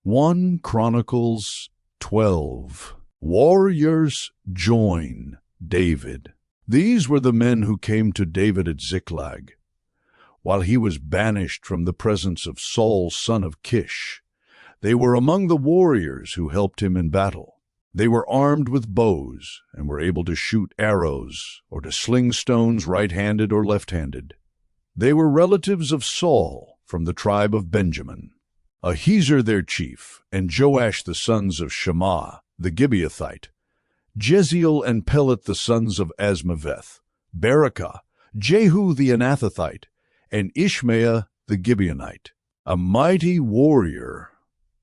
1 Chronicles 12. Warriors join David. These were the men who came to David at Ziklag, while he was banished from the presence of Saul son of Kish. They were among the warriors who helped him in battle. They were armed with bows and were able to shoot arrows or to sling stones right-handed or left-handed. They were relatives of Saul from the tribe of Benjamin. Ahiezer their chief, and Joash the sons of Shammah the Gibeathite, Jeziel and Pelet the sons of Asmaveth, Berakah, Jehu the Anathothite, and Ishmael the Gibeonite, a mighty warrior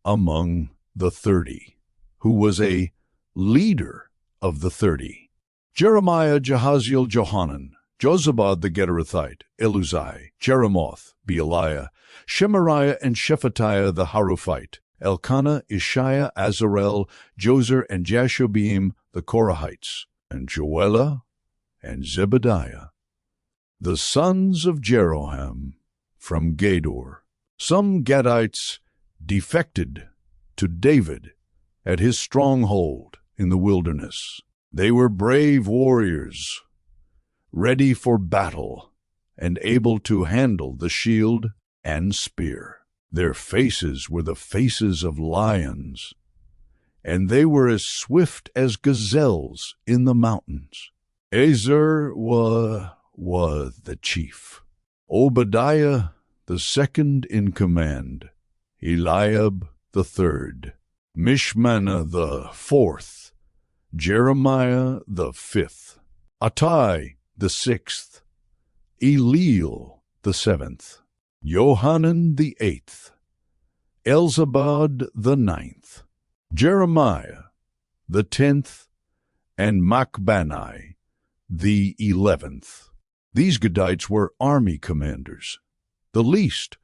among the 30, who was a leader of the 30. Jeremiah, Jahaziel, Johanan, Jozabad the Gederathite, Eluzai, Jeremoth, Bealiah, Shemariah and Shephatiah the Haruphite, Elkanah, Ishiah, Azarel, Jozer, and Jashobeam the Korahites, and Joelah and Zebadiah, the sons of Jeroham from Gedor. Some Gadites defected to David at his stronghold in the wilderness. They were brave warriors, ready for battle and able to handle the shield and spear. Their faces were the faces of lions, and they were as swift as gazelles in the mountains. Ezer was the chief, Obadiah the second in command, Eliab the third, Mishmannah the fourth, Jeremiah the fifth, Attai the sixth, Eliel the seventh, Johanan the eighth, Elzabad the ninth, Jeremiah the 10th, and Machbanai the 11th. These Gadites were army commanders. The least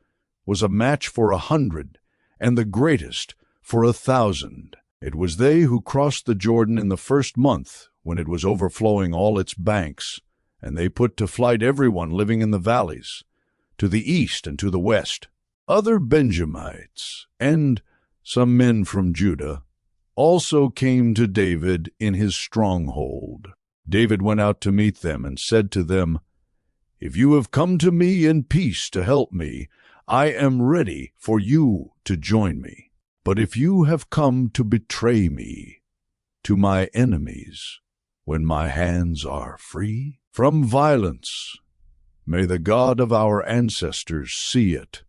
was a match for 100, and the greatest for 1,000. It was they who crossed the Jordan in the first month, when it was overflowing all its banks, and they put to flight everyone living in the valleys, to the east and to the west. Other Benjamites and some men from Judah also came to David in his stronghold. David went out to meet them and said to them, "If you have come to me in peace to help me, I am ready for you to join me. But if you have come to betray me to my enemies when my hands are free from violence, may the God of our ancestors see it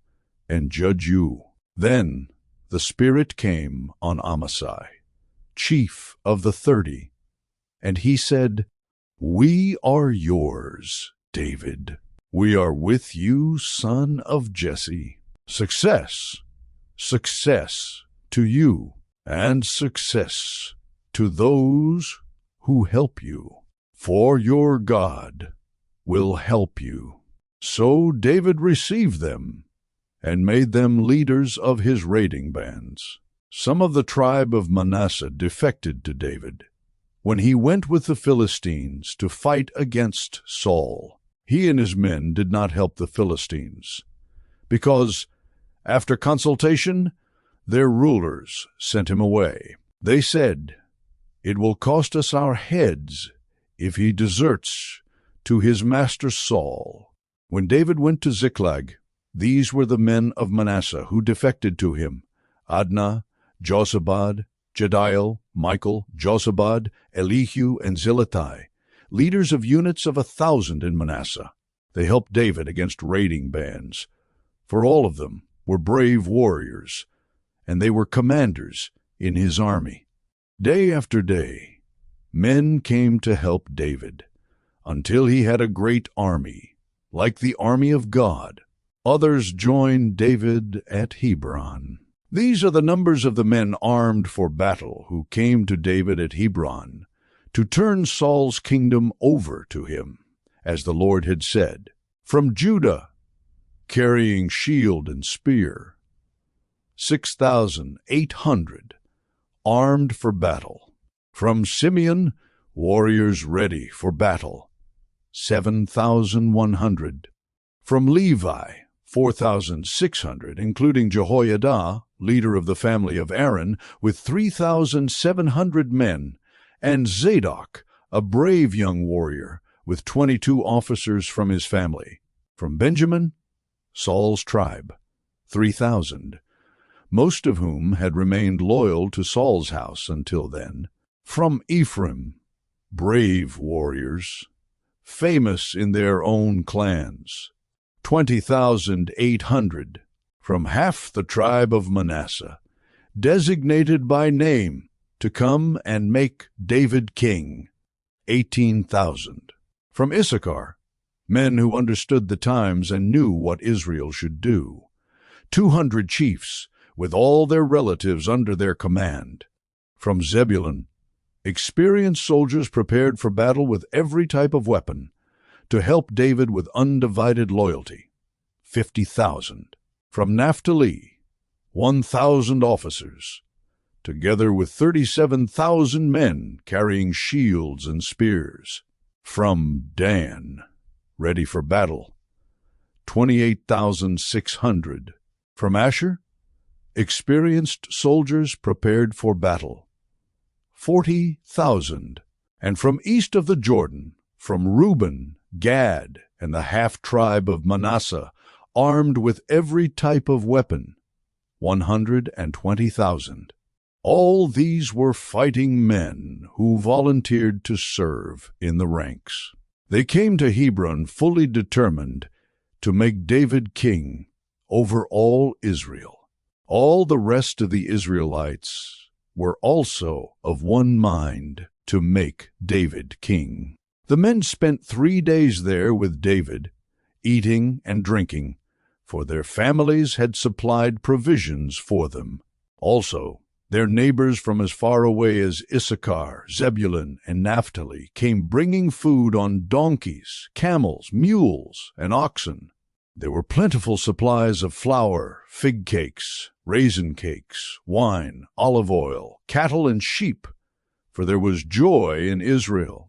and judge you." Then the Spirit came on Amasai, chief of the 30, and he said, "We are yours, David. We are with you, son of Jesse. Success, success to you, and success to those who help you, for your God will help you." So David received them and made them leaders of his raiding bands. Some of the tribe of Manasseh defected to David when he went with the Philistines to fight against Saul. He and his men did not help the Philistines, because, after consultation, their rulers sent him away. They said, "It will cost us our heads if he deserts to his master Saul." When David went to Ziklag, these were the men of Manasseh who defected to him: Adnah, Jozabad, Jediel, Michael, Jozabad, Elihu, and Zillethai, leaders of units of 1,000 in Manasseh. They helped David against raiding bands, for all of them were brave warriors, and they were commanders in his army. Day after day, men came to help David, until he had a great army, like the army of God. Others joined David at Hebron. These are the numbers of the men armed for battle who came to David at Hebron to turn Saul's kingdom over to him, as the Lord had said. From Judah, carrying shield and spear, 6,800, armed for battle. From Simeon, warriors ready for battle, 7,100. From Levi, 4,600, including Jehoiada, leader of the family of Aaron, with 3,700 men, and Zadok, a brave young warrior, with 22 officers from his family. From Benjamin, Saul's tribe, 3,000, most of whom had remained loyal to Saul's house until then. From Ephraim, brave warriors, famous in their own clans, 20,800. From half the tribe of Manasseh, designated by name to come and make David king, 18,000. From Issachar, men who understood the times and knew what Israel should do, 200 chiefs with all their relatives under their command. From Zebulun, experienced soldiers prepared for battle with every type of weapon to help David with undivided loyalty, 50,000. From Naphtali, 1,000 officers, together with 37,000 men carrying shields and spears. From Dan, ready for battle, 28,600. From Asher, experienced soldiers prepared for battle, 40,000. And from east of the Jordan, from Reuben, Gad, and the half-tribe of Manasseh, armed with every type of weapon, 120,000. All these were fighting men who volunteered to serve in the ranks. They came to Hebron fully determined to make David king over all Israel. All the rest of the Israelites were also of one mind to make David king. The men spent 3 days there with David, eating and drinking, for their families had supplied provisions for them. Also, their neighbors from as far away as Issachar, Zebulun, and Naphtali came bringing food on donkeys, camels, mules, and oxen. There were plentiful supplies of flour, fig cakes, raisin cakes, wine, olive oil, cattle, and sheep, for there was joy in Israel.